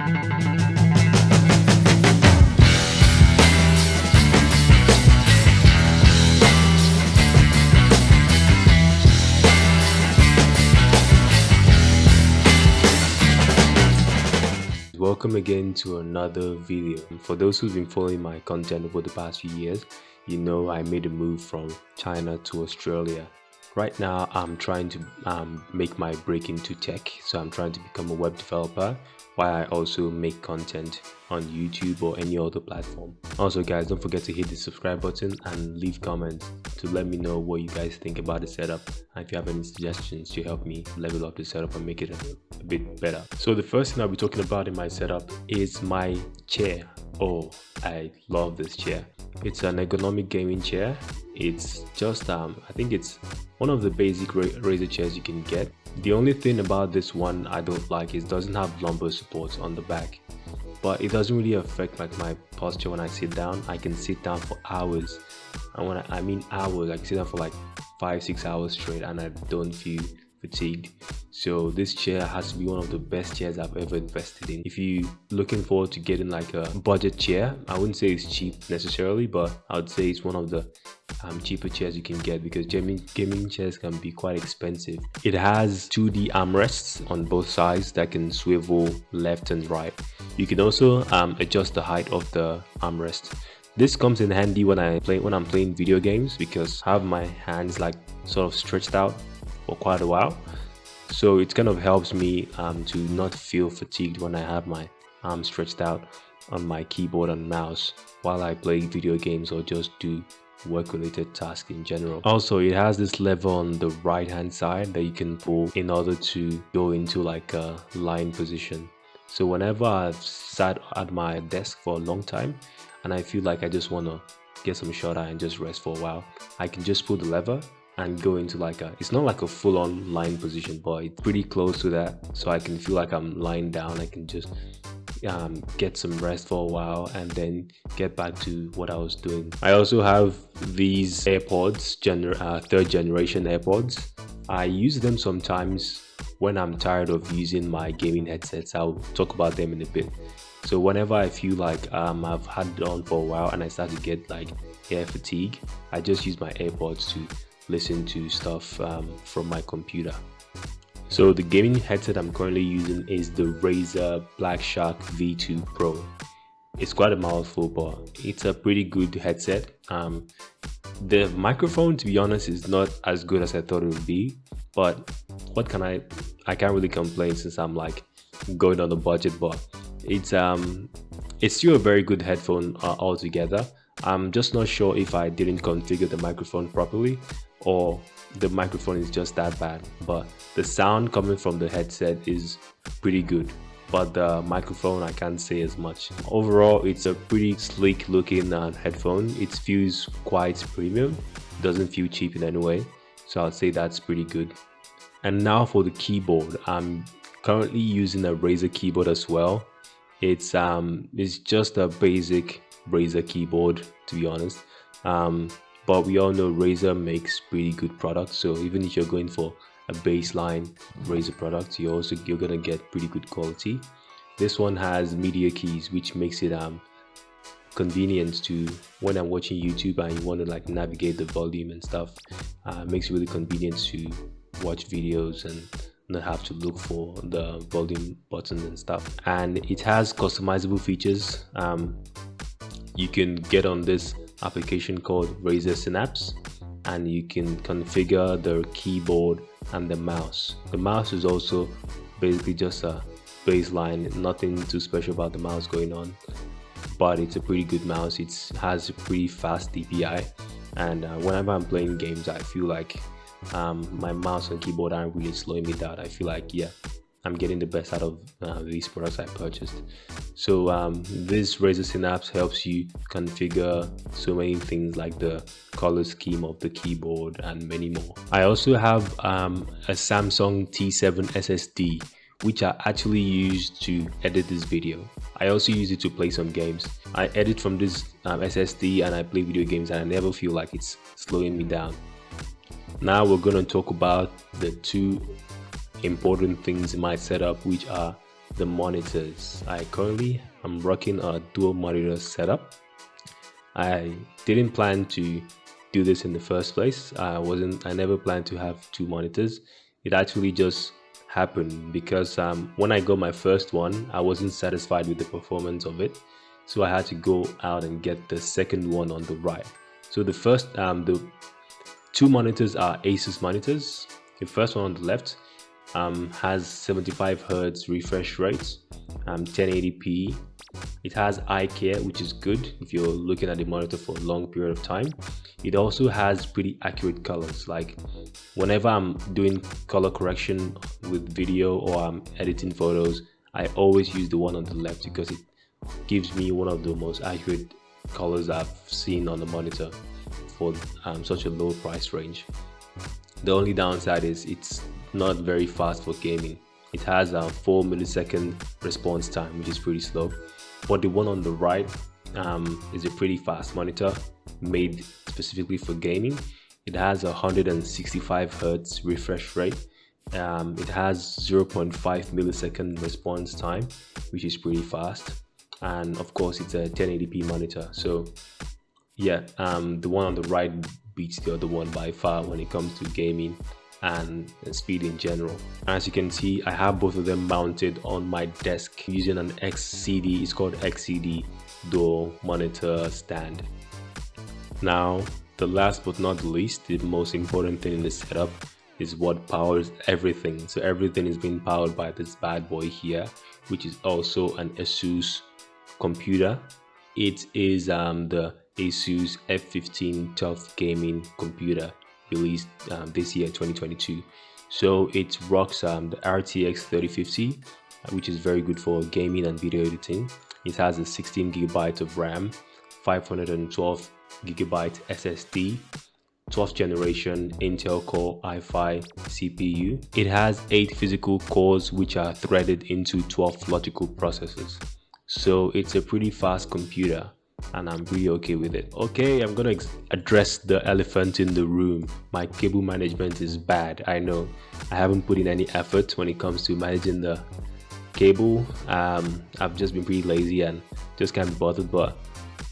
Welcome again to another video. For those who've been following my content over the past few years, you know I made a move from China to Australia. Right now I'm trying to make my break into tech, so I'm trying to become a web developer while I also make content on YouTube or any other platform. Also guys, don't forget to hit the subscribe button and leave comments to let me know what you guys think about the setup, and if you have any suggestions to help me level up the setup and make it a bit better. So the first thing I'll be talking about in my setup is my chair. Oh, I love this chair. It's an ergonomic gaming chair. It's just I think it's one of the basic Razer chairs you can get. The only thing about this one I don't like is it doesn't have lumbar support on the back, but it doesn't really affect like my posture when I sit down. I can sit down for hours, and when I mean hours, I can sit down for like 5-6 hours straight and I don't feel fatigued. So this chair has to be one of the best chairs I've ever invested in. If you're looking forward to getting like a budget chair, I wouldn't say it's cheap necessarily, but I would say it's one of the cheaper chairs you can get, because gaming chairs can be quite expensive. It has 2D armrests on both sides that can swivel left and right. You can also adjust the height of the armrest. This comes in handy when I'm playing video games, because I have my hands like sort of stretched out for quite a while, so it kind of helps me to not feel fatigued when I have my arms stretched out on my keyboard and mouse while I play video games or just do work related tasks in general. Also, it has this lever on the right hand side that you can pull in order to go into like a lying position. So whenever I've sat at my desk for a long time and I feel like I just want to get some shut eye and just rest for a while, I can just pull the lever and go into like it's not like a full-on lying position, but it's pretty close to that, so I can feel like I'm lying down. I can just get some rest for a while and then get back to what I was doing. I also have these AirPods, third generation AirPods. I use them sometimes when I'm tired of using my gaming headsets. I'll talk about them in a bit. So whenever I feel like I've had it on for a while and I start to get like ear fatigue, I just use my AirPods to listen to stuff from my computer. So the gaming headset I'm currently using is the Razer Black Shark V2 Pro. It's quite a mouthful, but it's a pretty good headset. The microphone, to be honest, is not as good as I thought it would be, but what can I can't really complain since I'm like going on a budget. But it's still a very good headphone altogether. I'm just not sure if I didn't configure the microphone properly or the microphone is just that bad, but the sound coming from the headset is pretty good, but the microphone I can't say as much. Overall, it's a pretty sleek looking headphone. It feels quite premium, doesn't feel cheap in any way, so I'd say that's pretty good. And now for the keyboard, I'm currently using a Razer keyboard as well. It's just a basic Razer keyboard, to be honest, but we all know Razer makes pretty good products, so even if you're going for a baseline Razer product, you're gonna get pretty good quality. This one has media keys, which makes it convenient to when I'm watching YouTube and you want to like navigate the volume and stuff. Makes it really convenient to watch videos and not have to look for the volume buttons and stuff. And it has customizable features. You can get on this application called Razer Synapse and you can configure the keyboard and the mouse. The mouse is also basically just a baseline, nothing too special about the mouse going on, but it's a pretty good mouse. It has a pretty fast DPI, and whenever I'm playing games I feel like my mouse and keyboard aren't really slowing me down. I feel like, yeah, I'm getting the best out of these products I purchased. So this Razer Synapse helps you configure so many things like the color scheme of the keyboard and many more. I also have a Samsung T7 SSD, which I actually used to edit this video. I also use it to play some games. I edit from this SSD and I play video games and I never feel like it's slowing me down. Now we're going to talk about the two important things in my setup, which are the monitors. I'm rocking a dual monitor setup. I didn't plan to do this in the first place. I never planned to have two monitors. It actually just happened because when I got my first one, I wasn't satisfied with the performance of it. So I had to go out and get the second one on the right. So the two monitors are Asus monitors. The first one on the left has 75 hertz refresh rate, 1080p. It has eye care, which is good if you're looking at the monitor for a long period of time. It also has pretty accurate colors. Like whenever I'm doing color correction with video or I'm editing photos, I always use the one on the left because it gives me one of the most accurate colors I've seen on the monitor for such a low price range. The only downside is it's not very fast for gaming. It has a 4 millisecond response time, which is pretty slow. But the one on the right is a pretty fast monitor made specifically for gaming. It has 165 hertz refresh rate. It has 0.5 millisecond response time, which is pretty fast. And of course, it's a 1080p monitor. So yeah, the one on the right beats the other one by far when it comes to gaming and speed in general. As you can see, I have both of them mounted on my desk using an XCD. It's called XCD dual monitor stand. Now, the last but not the least, the most important thing in this setup is what powers everything. So everything is being powered by this bad boy here, which is also an Asus computer. It is the Asus F15 Tough gaming computer released this year 2022. So it rocks the RTX 3050, which is very good for gaming and video editing. It has a 16 gigabyte of RAM, 512 gigabyte SSD, 12th generation Intel Core i5 CPU. It has 8 physical cores which are threaded into 12 logical processors. So it's a pretty fast computer and I'm pretty okay with it. Okay, I'm gonna address the elephant in the room. My cable management is bad. I know I haven't put in any effort when it comes to managing the cable. I've just been pretty lazy and just can't be bothered, but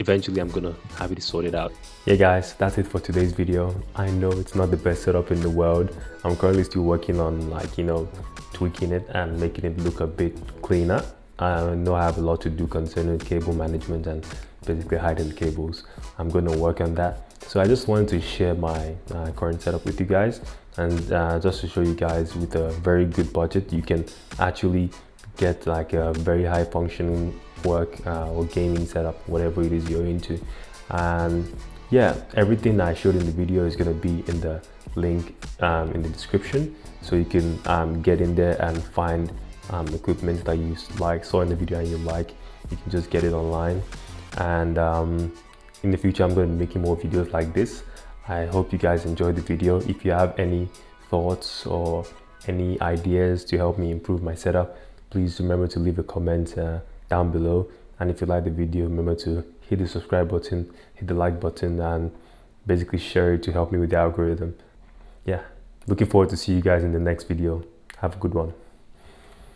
eventually I'm gonna have it sorted out. Yeah guys, that's it for today's video. I know it's not the best setup in the world. I'm currently still working on tweaking it and making it look a bit cleaner. I know I have a lot to do concerning cable management and basically hiding the cables. I'm going to work on that. So I just wanted to share my current setup with you guys, and just to show you guys with a very good budget you can actually get like a very high functioning work or gaming setup, whatever it is you're into. And yeah, everything I showed in the video is going to be in the link in the description, so you can get in there and find equipment that you saw in the video and you like. You can just get it online. And in the future I'm going to be making more videos like this. I hope you guys enjoyed the video. If you have any thoughts or any ideas to help me improve my setup, please remember to leave a comment down below. And if you like the video, remember to hit the subscribe button, hit the like button, and basically share it to help me with the algorithm. Yeah, looking forward to see you guys in the next video. Have a good one.